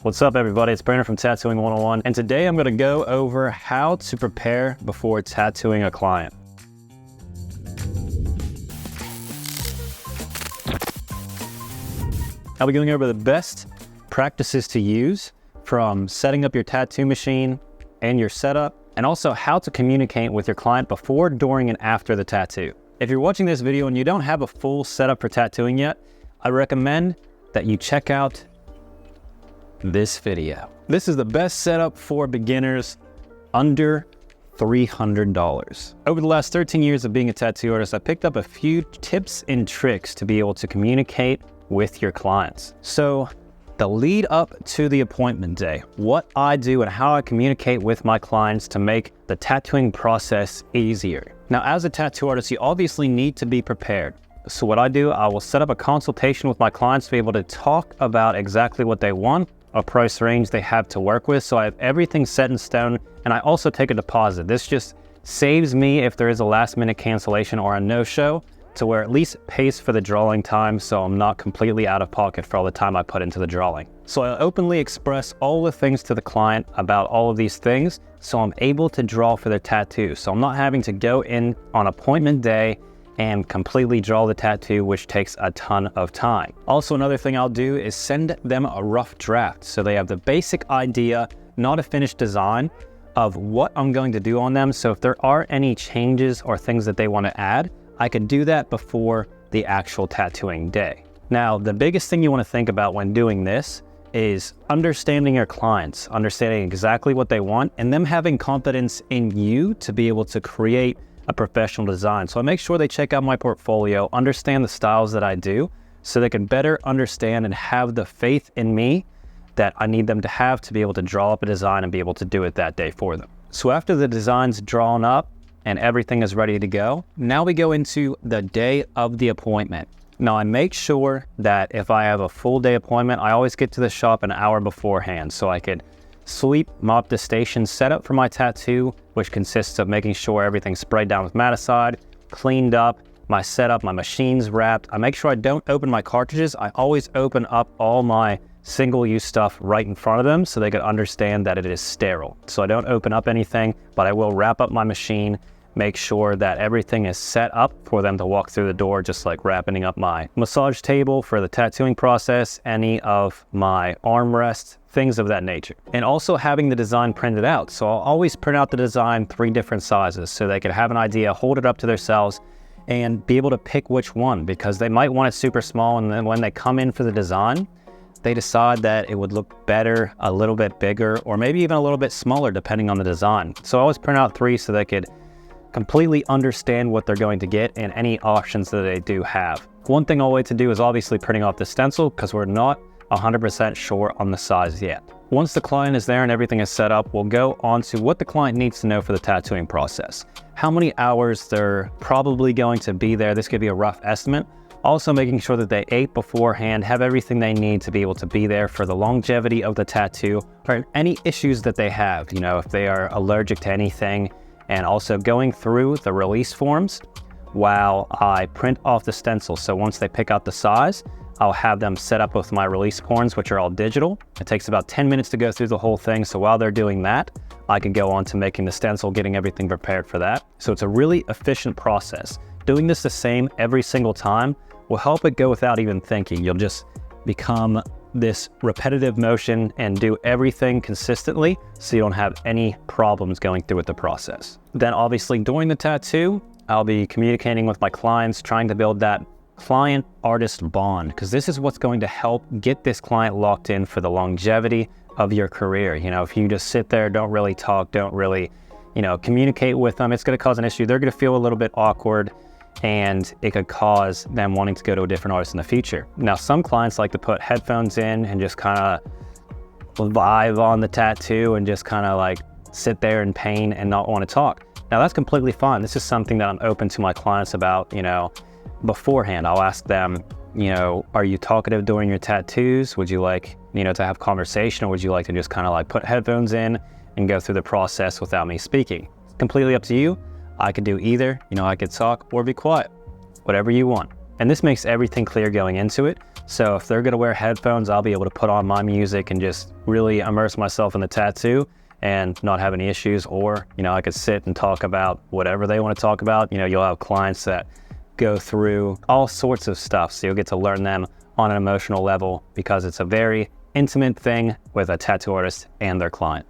What's up, everybody? It's Brandon from Tattooing 101, and today I'm going to go over how to prepare before tattooing a client. I'll be going over the best practices to use from setting up your tattoo machine and your setup, and also how to communicate with your client before, during, and after the tattoo. If you're watching this video and you don't have a full setup for tattooing yet, I recommend that you check out this video. This is the best setup for beginners under $300. Over the last 13 years of being a tattoo artist, I picked up a few tips and tricks to be able to communicate with your clients. So the lead up to the appointment day, what I do and how I communicate with my clients to make the tattooing process easier. Now, as a tattoo artist, you obviously need to be prepared. So what I do, I will set up a consultation with my clients to be able to talk about exactly what they want, a price range they have to work with. So I have everything set in stone, and I also take a deposit. This just saves me if there is a last minute cancellation or a no-show, to where at least pays for the drawing time, so I'm not completely out of pocket for all the time I put into the drawing. So I openly express all the things to the client about all of these things, so I'm able to draw for their tattoo. So I'm not having to go in on appointment day and completely draw the tattoo, which takes a ton of time. Also, another thing I'll do is send them a rough draft, so they have the basic idea, not a finished design, of what I'm going to do on them. So if there are any changes or things that they want to add, I could do that before the actual tattooing day. Now, the biggest thing you want to think about when doing this is understanding your clients, understanding exactly what they want, and them having confidence in you to be able to create a professional design. So I make sure they check out my portfolio, understand the styles that I do, so they can better understand and have the faith in me that I need them to have to be able to draw up a design and be able to do it that day for them. So after the design's drawn up and everything is ready to go, now we go into the day of the appointment. Now, I make sure that if I have a full day appointment, I always get to the shop an hour beforehand so I could sweep, mop the station, set up for my tattoo, which consists of making sure everything's sprayed down with Maticide, cleaned up, my setup, my machine's wrapped. I make sure I don't open my cartridges. I always open up all my single-use stuff right in front of them so they could understand that it is sterile. So I don't open up anything, but I will wrap up my machine, make sure that everything is set up for them to walk through the door, just like wrapping up my massage table for the tattooing process, any of my armrests, things of that nature. And also having the design printed out. So I'll always print out the design 3 different sizes so they could have an idea, hold it up to themselves, and be able to pick which one, because they might want it super small, and then when they come in for the design, they decide that it would look better a little bit bigger, or maybe even a little bit smaller depending on the design. So I always print out 3 so they could completely understand what they're going to get and any options that they do have. One thing I'll wait to do is obviously printing off the stencil, because we're not 100% sure on the size yet. Once the client is there and everything is set up, we'll go on to what the client needs to know for the tattooing process. How many hours they're probably going to be there. This could be a rough estimate. Also making sure that they ate beforehand, have everything they need to be able to be there for the longevity of the tattoo, or any issues that they have, you know, if they are allergic to anything, and also going through the release forms while I print off the stencil. So once they pick out the size, I'll have them set up with my release forms, which are all digital. It takes about 10 minutes to go through the whole thing. So while they're doing that, I can go on to making the stencil, getting everything prepared for that. So it's a really efficient process. Doing this the same every single time will help it go without even thinking. You'll just become this repetitive motion and do everything consistently so you don't have any problems going through with the process. Then obviously during the tattoo, I'll be communicating with my clients, trying to build that client-artist bond, because this is what's going to help get this client locked in for the longevity of your career. You know, if you just sit there, don't really talk, don't really, communicate with them, it's going to cause an issue. They're going to feel a little bit awkward, and it could cause them wanting to go to a different artist in the future. Now, some clients like to put headphones in and just kind of vibe on the tattoo and just kind of like sit there in pain and not want to talk. Now, that's completely fine. This is something that I'm open to my clients about, beforehand. I'll ask them, are you talkative during your tattoos? Would you like, to have conversation, or would you like to just kind of like put headphones in and go through the process without me speaking? It's completely up to you. I could do either, I could talk or be quiet, whatever you want. And this makes everything clear going into it, So if they're gonna wear headphones, I'll be able to put on my music and just really immerse myself in the tattoo and not have any issues. Or, I could sit and talk about whatever they want to talk about. You'll have clients that go through all sorts of stuff. So you'll get to learn them on an emotional level because it's a very intimate thing with a tattoo artist and their client.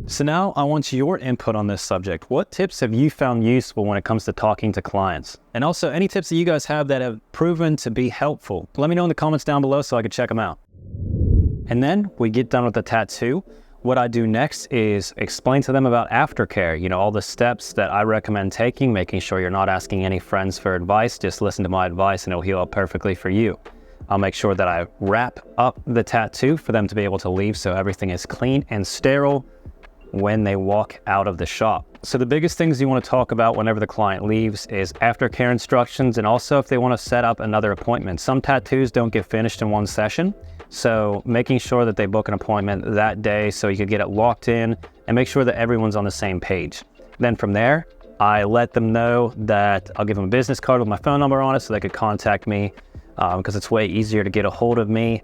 So now I want your input on this subject. What tips have you found useful when it comes to talking to clients? And also any tips that you guys have that have proven to be helpful. Let me know in the comments down below so I can check them out. And then we get done with the tattoo. What I do next is explain to them about aftercare, all the steps that I recommend taking, making sure you're not asking any friends for advice. Just listen to my advice and it'll heal up perfectly for you. I'll make sure that I wrap up the tattoo for them to be able to leave so everything is clean and sterile when they walk out of the shop. So the biggest things you want to talk about whenever the client leaves is aftercare instructions, and also if they want to set up another appointment. Some tattoos don't get finished in one session, so making sure that they book an appointment that day so you can get it locked in and make sure that everyone's on the same page. Then from there, I let them know that I'll give them a business card with my phone number on it so they could contact me because it's way easier to get a hold of me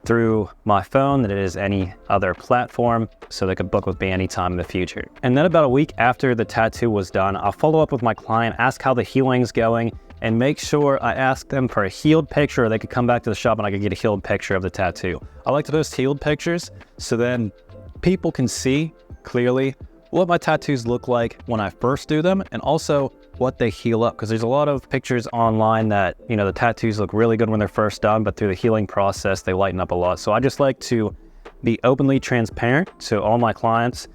through my phone than it is any other platform, so they could book with me anytime in the future. And then about a week after the tattoo was done, I'll follow up with my client, ask how the healing's going, and make sure I ask them for a healed picture, or they could come back to the shop and I could get a healed picture of the tattoo. I like to post healed pictures so then people can see clearly what my tattoos look like when I first do them, and also what they heal up, because there's a lot of pictures online that, the tattoos look really good when they're first done, but through the healing process, they lighten up a lot. So I just like to be openly transparent to all my clients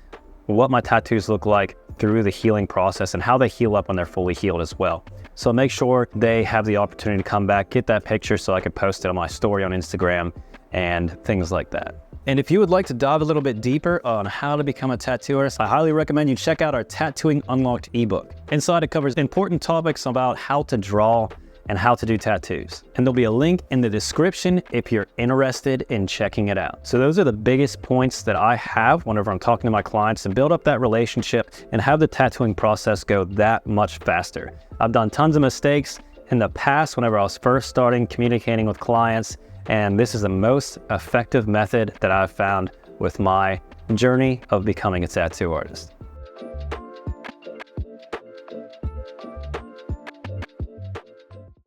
what my tattoos look like through the healing process and how they heal up when they're fully healed as well. So make sure they have the opportunity to come back, get that picture so I can post it on my story on Instagram and things like that. And if you would like to dive a little bit deeper on how to become a tattoo artist, I highly recommend you check out our Tattooing Unlocked ebook. Inside it covers important topics about how to draw and how to do tattoos. And there'll be a link in the description if you're interested in checking it out. So those are the biggest points that I have whenever I'm talking to my clients to build up that relationship and have the tattooing process go that much faster. I've done tons of mistakes in the past whenever I was first starting communicating with clients, and this is the most effective method that I've found with my journey of becoming a tattoo artist.